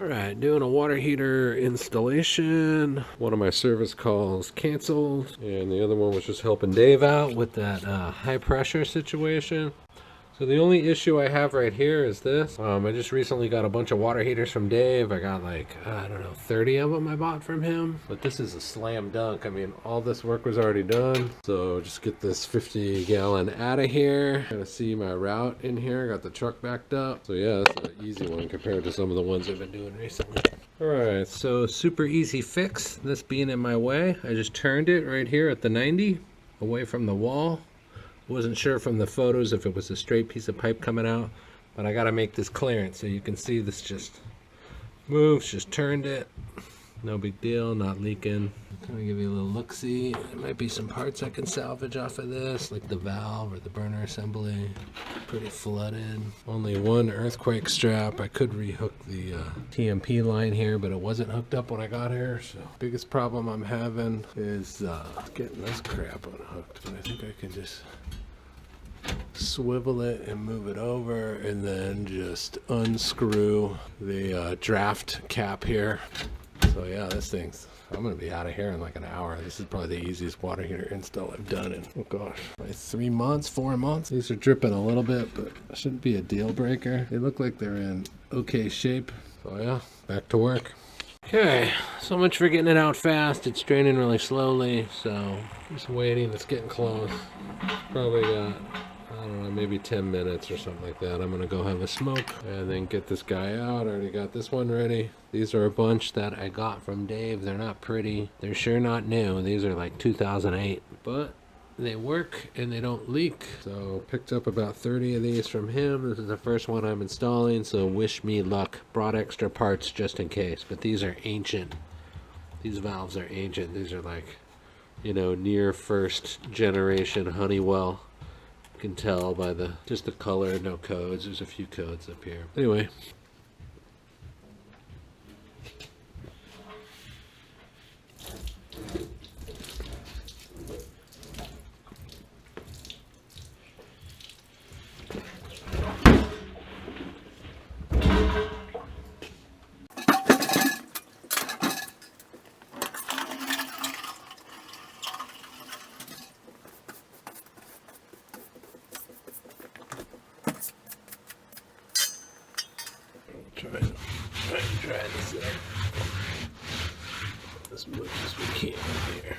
Alright, doing a water heater installation. One of my service calls canceled, and the other one was just helping Dave out with that high pressure situation. So the only issue I have right here is this. I just recently got a bunch of water heaters from Dave. I got like, I don't know, 30 of them I bought from him. But this is a slam dunk. I mean, all this work was already done. So just get this 50 gallon out of here. Kind of see my route in here. Got the truck backed up. So yeah, that's an easy one compared to some of the ones I've been doing recently. Alright, so super easy fix. This being in my way, I just turned it right here at the 90 away from the wall. Wasn't sure from the photos if it was a straight piece of pipe coming out, but I gotta make this clearance so you can see this just moves. Just turned it, no big deal, not leaking. Gonna give you a little look-see. There might be some parts I can salvage off of this, like the valve or the burner assembly. Pretty flooded. Only one earthquake strap. I could rehook the TMP line here, but it wasn't hooked up when I got here. So biggest problem I'm having is getting this crap unhooked. But I think I can just swivel it and move it over, and then just unscrew the draft cap here. So yeah, this thing's, I'm gonna be out of here in like an hour. This is probably the easiest water heater install I've done in, oh gosh, like 3 months, 4 months. These are dripping a little bit, but it shouldn't be a deal breaker. They look like they're in okay shape. So yeah, back to work. Okay, so much for getting it out fast. It's draining really slowly, so just waiting. It's getting close. Probably got, I don't know, maybe 10 minutes or something like that. I'm gonna go have a smoke and then get this guy out. I already got this one ready. These are a bunch that I got from Dave. They're not pretty. They're sure not new. These are like 2008, but they work and they don't leak. So picked up about 30 of these from him. This is the first one I'm installing, so wish me luck. Brought extra parts just in case, but these are ancient. These valves are ancient. These are like, you know, near first generation Honeywell. You can tell by the just the color, no codes. There's a few codes up here. Anyway. Try this out as much as we can here.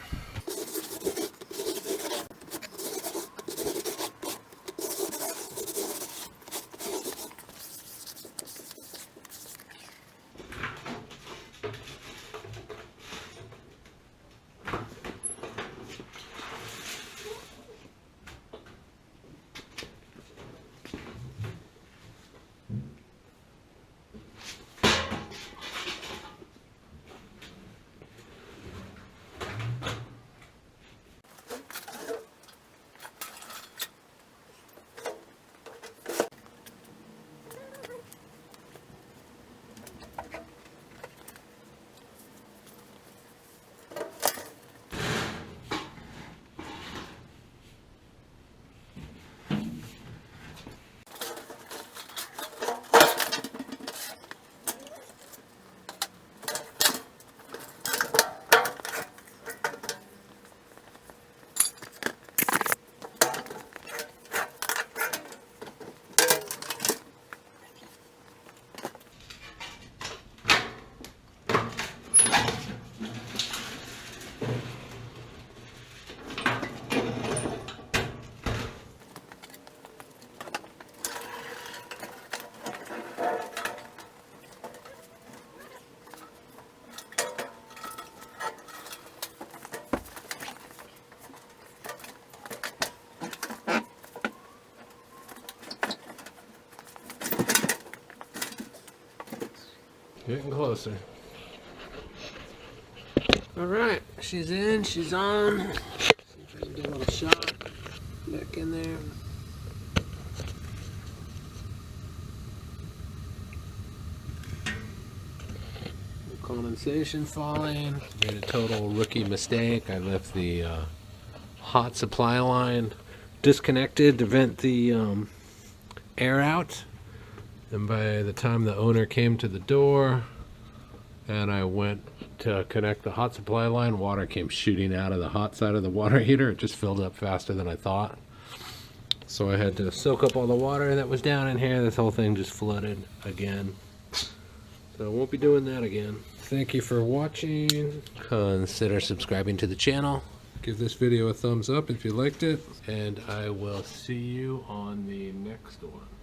Getting closer. Alright, she's in, she's on. See if I can get a little shot back in there. Condensation falling. Made a total rookie mistake. I left the hot supply line disconnected to vent the air out. And by the time the owner came to the door, and I went to connect the hot supply line. Water came shooting out of the hot side of the water heater. It just filled up faster than I thought. So I had to soak up all the water that was down in here. This whole thing just flooded again. So I won't be doing that again. Thank you for watching. Consider subscribing to the channel. Give this video a thumbs up if you liked it. And I will see you on the next one.